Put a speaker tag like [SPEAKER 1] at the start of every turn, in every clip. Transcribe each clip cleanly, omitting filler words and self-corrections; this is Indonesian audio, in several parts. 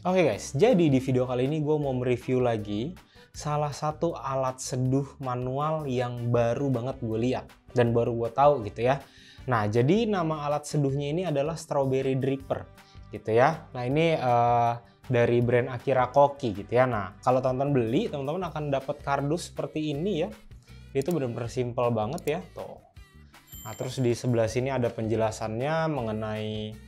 [SPEAKER 1] Oke guys, jadi di video kali ini gue mau mereview lagi salah satu alat seduh manual yang baru banget gue lihat dan baru gue tahu gitu ya. Nah, jadi nama alat seduhnya ini adalah Strawberry Dripper gitu ya. Nah, ini dari brand Akira Koki gitu ya. Nah, kalau teman-teman beli, teman-teman akan dapat kardus seperti ini ya. Itu benar-benar simple banget ya, tuh. Nah, terus di sebelah sini ada penjelasannya mengenai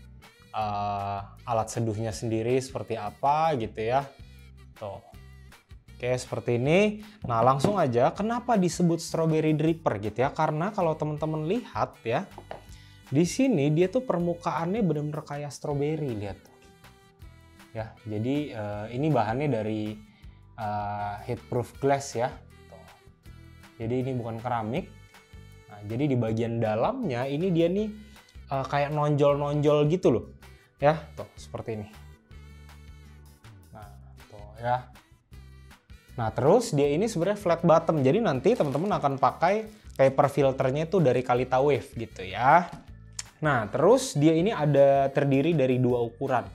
[SPEAKER 1] alat seduhnya sendiri seperti apa gitu ya. Tuh. Oke, seperti ini. Nah, langsung aja kenapa disebut Strawberry Dripper gitu ya? Karena kalau teman-teman lihat ya, di sini dia tuh permukaannya benar-benar kayak stroberi, lihat tuh. Ya, jadi ini bahannya dari heatproof glass ya. Tuh. Jadi ini bukan keramik. Nah, jadi di bagian dalamnya ini dia nih kayak nonjol-nonjol gitu loh. Ya, tuh seperti ini. Nah, tuh ya. Nah, terus dia ini sebenarnya flat bottom. Jadi nanti teman-teman akan pakai paper filternya itu dari Kalita Wave gitu ya. Nah, terus dia ini ada terdiri dari dua ukuran.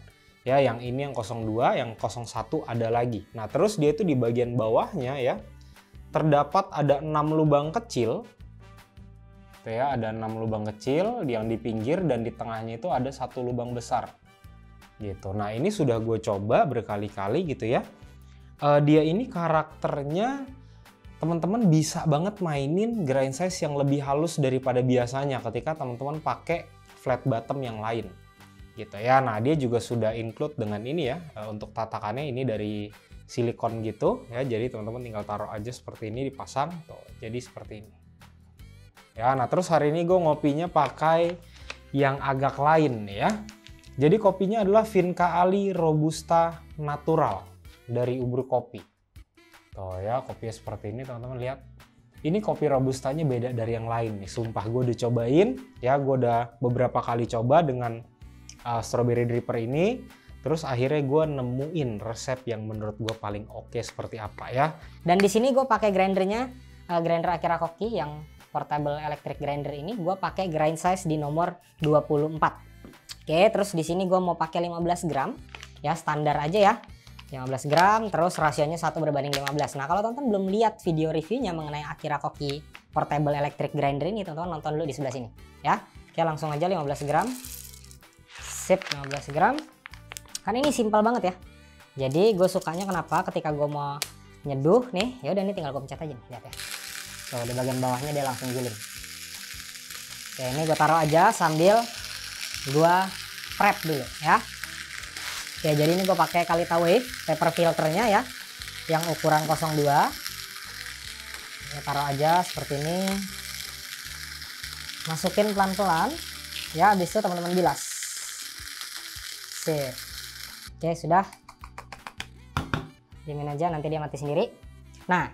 [SPEAKER 1] Ya, yang ini yang 02, yang 01 ada lagi. Nah, terus dia itu di bagian bawahnya ya terdapat ada 6 lubang kecil. Tuh ya, ada 6 lubang kecil yang di pinggir dan di tengahnya itu ada satu lubang besar. Gitu. Nah, ini sudah gue coba berkali-kali gitu ya. Dia ini karakternya teman-teman bisa banget mainin grind size yang lebih halus daripada biasanya ketika teman-teman pakai flat bottom yang lain. Gitu ya. Nah, dia juga sudah include dengan ini ya. Untuk tatakannya ini dari silikon gitu ya. Jadi teman-teman tinggal taruh aja seperti ini, dipasang tuh. Jadi seperti ini. Ya, nah terus hari ini gue ngopinya pakai yang agak lain ya. Jadi kopinya adalah Vinca Ali Robusta Natural dari Ubur Kopi. Tuh ya, kopinya seperti ini teman-teman lihat. Ini kopi robustanya beda dari yang lain nih. Sumpah gue udah cobain ya, gue udah beberapa kali coba dengan Strawberry Dripper ini. Terus akhirnya gue nemuin resep yang menurut gue paling oke seperti apa ya.
[SPEAKER 2] Dan di sini gue pakai grindernya, grinder Akira Koki yang portable electric grinder ini. Gue pakai grind size di nomor 24. Oke, terus di sini gue mau pakai 15 gram ya, standar aja ya. 15 gram, terus rasionya 1:15. Nah, kalau teman-teman belum lihat video reviewnya mengenai Akira Koki portable electric grinder ini, teman-teman nonton dulu di sebelah sini ya. Oke, langsung aja 15 gram. Sip, 15 gram. Kan ini simpel banget ya. Jadi gue sukanya kenapa ketika gue mau nyeduh nih, ya udah ini tinggal gue pencet aja nih, lihat ya. Tuh, di bagian bawahnya dia langsung giling. Oke, ini gue taruh aja sambil gue prep dulu ya. Oke, jadi ini gue pakai Kalita Wave paper filternya ya, yang ukuran 02. Gue taruh aja seperti ini. Masukin pelan-pelan ya, habis itu teman-teman bilas. Sip. Oke, sudah. Diamin aja, nanti dia mati sendiri. Nah,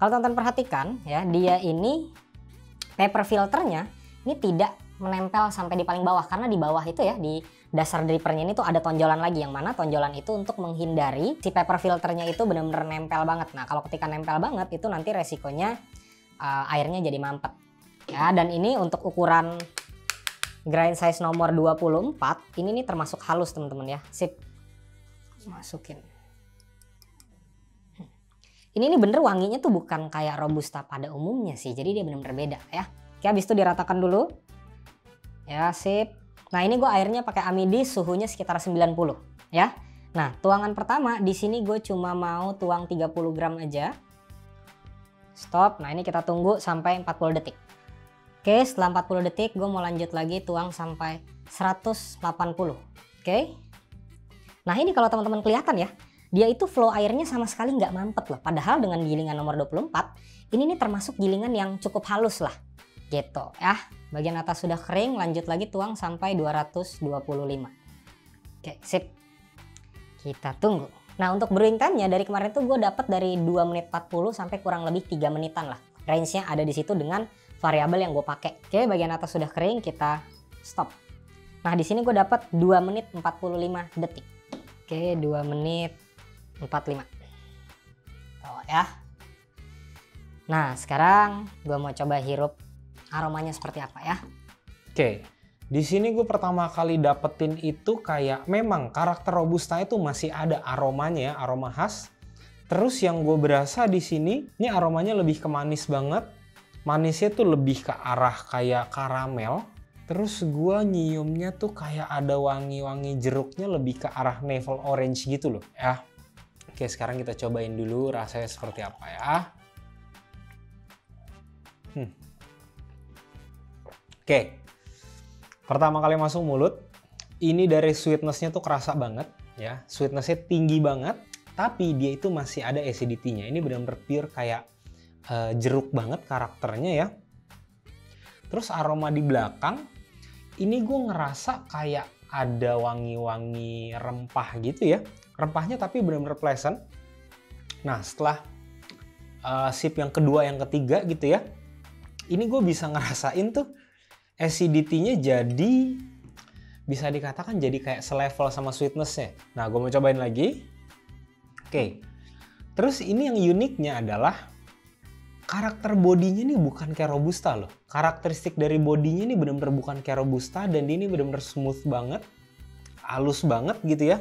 [SPEAKER 2] kalau teman-teman perhatikan ya, dia ini paper filternya ini tidak menempel sampai di paling bawah, karena di bawah itu ya, di dasar drippernya ini tuh ada tonjolan lagi, yang mana tonjolan itu untuk menghindari si paper filternya itu benar-benar nempel banget. Nah, kalau ketika nempel banget itu nanti resikonya airnya jadi mampet ya. Dan ini untuk ukuran grind size nomor 24 ini nih termasuk halus teman-teman ya. Sip, masukin. Ini bener wanginya tuh bukan kayak Robusta pada umumnya sih, jadi dia bener-bener beda ya. Oke, habis itu diratakan dulu. Ya, sip. Nah, ini gue airnya pakai Amidis, suhunya sekitar 90 ya. Nah, tuangan pertama di sini gue cuma mau tuang 30 gram aja. Stop. Nah, ini kita tunggu sampai 40 detik. Oke, setelah 40 detik gue mau lanjut lagi tuang sampai 180. Oke. Nah, ini kalau teman-teman kelihatan ya, dia itu flow airnya sama sekali nggak mampet loh. Padahal dengan gilingan nomor 24, ini nih termasuk gilingan yang cukup halus lah. Gitu ya. Bagian atas sudah kering, lanjut lagi tuang sampai 225. Oke, sip. Kita tunggu. Nah, untuk brewing time-nya dari kemarin tuh gue dapat dari 2 menit 40 sampai kurang lebih 3 menitan lah. Range-nya ada di situ dengan variabel yang gue pakai. Oke, bagian atas sudah kering, kita stop. Nah, di sini gue dapat 2 menit 45 detik. Oke, 2 menit 45. Oh ya. Nah, sekarang gue mau coba hirup aromanya seperti apa ya.
[SPEAKER 1] Oke. Di sini gue pertama kali dapetin itu kayak memang karakter robusta itu masih ada aromanya, aroma khas. Terus yang gue berasa di sini, ini aromanya lebih ke manis banget. Manisnya tuh lebih ke arah kayak karamel. Terus gue nyiumnya tuh kayak ada wangi-wangi jeruknya lebih ke arah navel orange gitu loh ya. Oke, sekarang kita cobain dulu rasanya seperti apa ya. Oke, pertama kali masuk mulut, ini dari sweetness-nya tuh kerasa banget ya. Sweetness-nya tinggi banget, tapi dia itu masih ada acidity-nya. Ini benar-benar pure kayak jeruk banget karakternya ya. Terus aroma di belakang, ini gue ngerasa kayak ada wangi-wangi rempah gitu ya. Rempahnya tapi benar-benar pleasant. Nah setelah sip yang kedua, yang ketiga gitu ya, ini gue bisa ngerasain tuh acidity-nya jadi bisa dikatakan jadi kayak selevel sama sweetness-nya. Nah gue mau cobain lagi. Oke, terus ini yang uniknya adalah karakter bodinya nih bukan kayak robusta loh. Karakteristik dari bodinya nih bener-bener bukan kayak robusta, dan dia ini bener-bener smooth banget, halus banget gitu ya.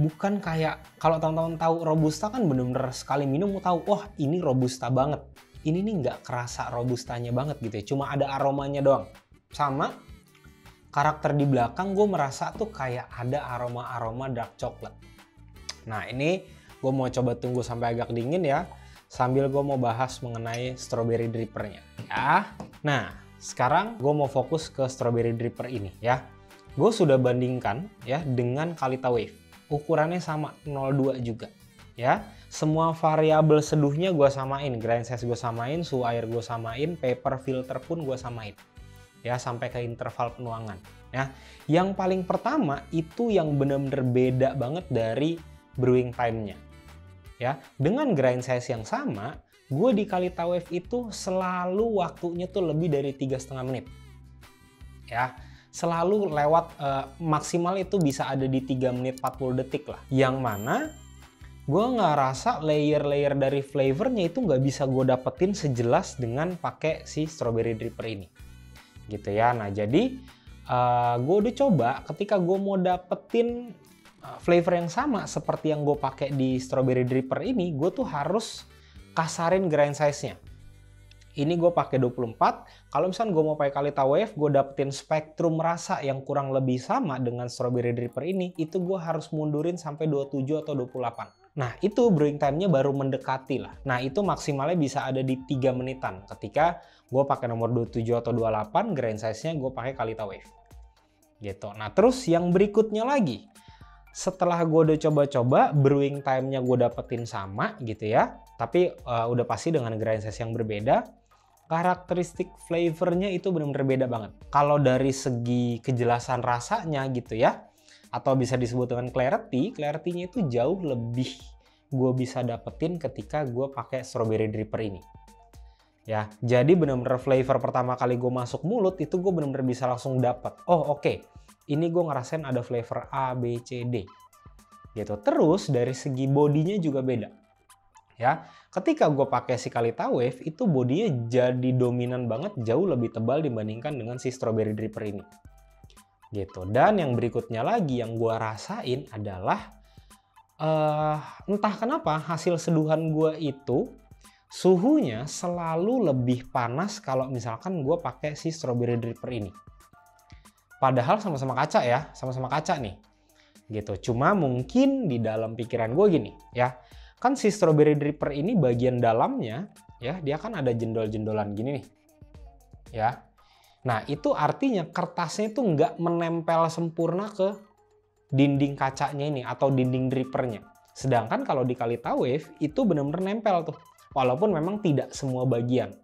[SPEAKER 1] Bukan kayak, kalau teman-teman tahu robusta kan bener-bener sekali minum mau tahu, wah ini robusta banget. Ini nih nggak kerasa robustanya banget gitu ya, cuma ada aromanya doang. Sama karakter di belakang gue merasa tuh kayak ada aroma-aroma dark chocolate. Nah ini gue mau coba tunggu sampai agak dingin ya, sambil gue mau bahas mengenai strawberry drippernya ya. Nah sekarang gue mau fokus ke strawberry dripper ini ya. Gue sudah bandingkan ya dengan Kalita Wave, ukurannya sama 02 juga ya. Semua variabel seduhnya gue samain, grind size gue samain, suhu air gue samain, paper filter pun gue samain ya, sampai ke interval penuangan ya. Yang paling pertama itu yang bener-bener beda banget dari brewing time-nya ya. Dengan grind size yang sama, gue di Kalita Wave itu selalu waktunya tuh lebih dari 3,5 menit ya. Selalu lewat maksimal itu bisa ada di 3 menit 40 detik lah. Yang mana gue nggak rasa layer-layer dari flavornya itu nggak bisa gue dapetin sejelas dengan pakai si strawberry dripper ini gitu ya. Nah jadi gue udah coba ketika gue mau dapetin flavor yang sama seperti yang gue pakai di strawberry dripper ini, gue tuh harus kasarin grind size-nya. Ini gue pakai 24. Kalau misalnya gue mau pakai Kalita Wave, gue dapetin spektrum rasa yang kurang lebih sama dengan strawberry dripper ini, itu gue harus mundurin sampai 27 atau 28. Nah itu brewing time-nya baru mendekati lah. Nah itu maksimalnya bisa ada di 3 menitan ketika gue pakai nomor 27 atau 28, grind size-nya gue pakai Kalita Wave gitu. Nah terus yang berikutnya lagi, setelah gue udah coba-coba, brewing time-nya gue dapetin sama gitu ya, tapi udah pasti dengan grind size yang berbeda. Karakteristik flavornya itu benar-benar beda banget. Kalau dari segi kejelasan rasanya gitu ya, atau bisa disebut dengan clarity-nya itu jauh lebih gue bisa dapetin ketika gue pakai strawberry dripper ini ya. Jadi benar-benar flavor pertama kali gue masuk mulut itu gue benar-benar bisa langsung dapet, oh oke, ini gue ngerasain ada flavor A, B, C, D gitu. Terus dari segi bodinya juga beda ya. Ketika gue pakai si Kalita Wave itu bodinya jadi dominan banget, jauh lebih tebal dibandingkan dengan si strawberry dripper ini gitu. Dan yang berikutnya lagi yang gue rasain adalah entah kenapa hasil seduhan gue itu suhunya selalu lebih panas kalau misalkan gue pakai si strawberry dripper ini. Padahal sama-sama kaca ya, sama-sama kaca nih gitu. Cuma mungkin di dalam pikiran gue gini ya, kan si strawberry dripper ini bagian dalamnya ya, dia kan ada jendol-jendolan gini nih ya. Nah itu artinya kertasnya itu nggak menempel sempurna ke dinding kacanya ini atau dinding drippernya. Sedangkan kalau di Kalita Wave itu benar-benar nempel tuh, walaupun memang tidak semua bagian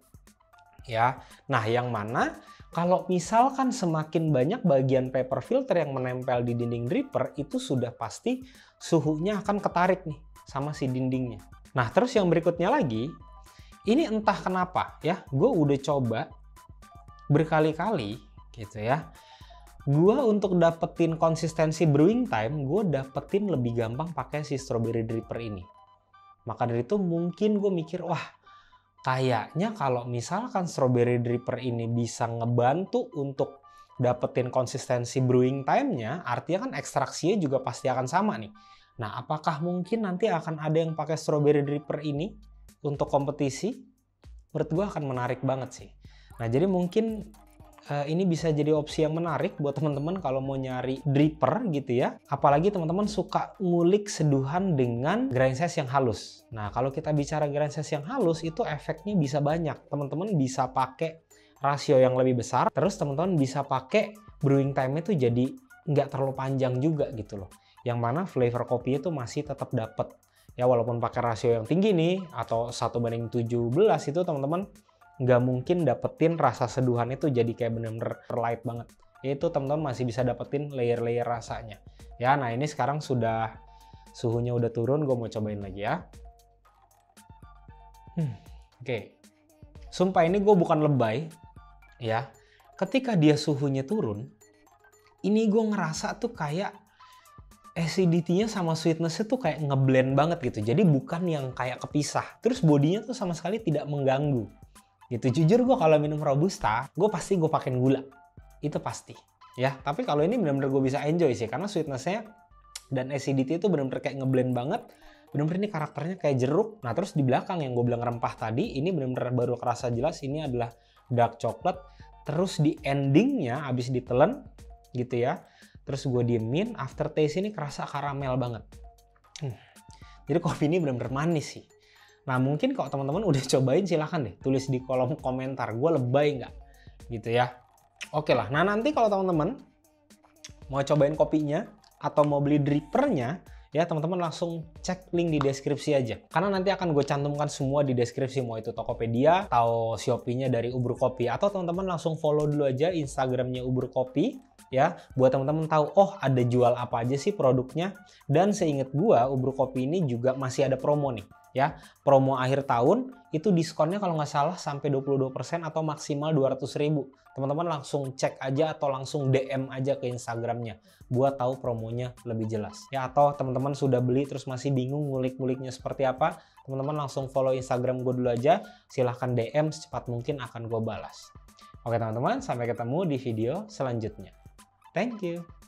[SPEAKER 1] ya. Nah yang mana kalau misalkan semakin banyak bagian paper filter yang menempel di dinding dripper, itu sudah pasti suhunya akan ketarik nih sama si dindingnya. Nah terus yang berikutnya lagi, ini entah kenapa ya, gue udah coba berkali-kali gitu ya. Gue untuk dapetin konsistensi brewing time, gue dapetin lebih gampang pakai si strawberry dripper ini. Maka dari itu mungkin gue mikir, wah kayaknya kalau misalkan strawberry dripper ini bisa ngebantu untuk dapetin konsistensi brewing time-nya, artinya kan ekstraksinya juga pasti akan sama nih. Nah, apakah mungkin nanti akan ada yang pakai strawberry dripper ini untuk kompetisi? Menurut gue akan menarik banget sih. Nah, jadi mungkin ini bisa jadi opsi yang menarik buat teman-teman kalau mau nyari dripper gitu ya. Apalagi teman-teman suka ngulik seduhan dengan grind size yang halus. Nah, kalau kita bicara grind size yang halus itu efeknya bisa banyak. Teman-teman bisa pakai rasio yang lebih besar, terus teman-teman bisa pakai brewing time itu jadi nggak terlalu panjang juga gitu loh. Yang mana flavor kopi itu masih tetap dapet. Ya walaupun pakai rasio yang tinggi nih, atau 1:17 itu teman-teman nggak mungkin dapetin rasa seduhan itu jadi kayak bener-bener light banget. Itu teman-teman masih bisa dapetin layer-layer rasanya. Ya, nah ini sekarang sudah suhunya udah turun, gue mau cobain lagi ya. Oke. Sumpah ini gue bukan lebay. Ya, ketika dia suhunya turun, ini gue ngerasa tuh kayak acidity-nya sama sweetness-nya tuh kayak ngeblend banget gitu. Jadi bukan yang kayak kepisah. Terus bodinya tuh sama sekali tidak mengganggu. Gitu. Jujur gue kalau minum Robusta, gue pakein gula. Itu pasti. Ya, tapi kalau ini benar-benar gue bisa enjoy sih. Karena sweetness-nya dan acidity itu benar-benar kayak ngeblend banget. Benar-benar ini karakternya kayak jeruk. Nah, terus di belakang yang gue bilang rempah tadi, ini benar-benar baru kerasa jelas. Ini adalah dark chocolate. Terus di endingnya, abis ditelen gitu ya. Terus gue diemin, aftertaste ini kerasa karamel banget. Jadi kopi ini benar-benar manis sih. Nah mungkin kalau teman-teman udah cobain silahkan deh tulis di kolom komentar. Gue lebay nggak? Gitu ya. Oke lah, nah nanti kalau teman-teman mau cobain kopinya atau mau beli drippernya, ya teman-teman langsung cek link di deskripsi aja. Karena nanti akan gue cantumkan semua di deskripsi, mau itu Tokopedia atau Shopee-nya dari Ubur Kopi. Atau teman-teman langsung follow dulu aja Instagramnya Ubur Kopi. Ya, buat teman-teman tahu, oh ada jual apa aja sih produknya. Dan seingat gua, Ubur Kopi ini juga masih ada promo nih. Ya, promo akhir tahun itu diskonnya kalau nggak salah sampai 22% atau maksimal 200.000. Teman-teman langsung cek aja atau langsung DM aja ke Instagramnya buat tahu promonya lebih jelas. Ya, atau teman-teman sudah beli terus masih bingung ngulik-nguliknya seperti apa, teman-teman langsung follow Instagram gue dulu aja. Silahkan DM secepat mungkin akan gue balas. Oke teman-teman, sampai ketemu di video selanjutnya. Thank you.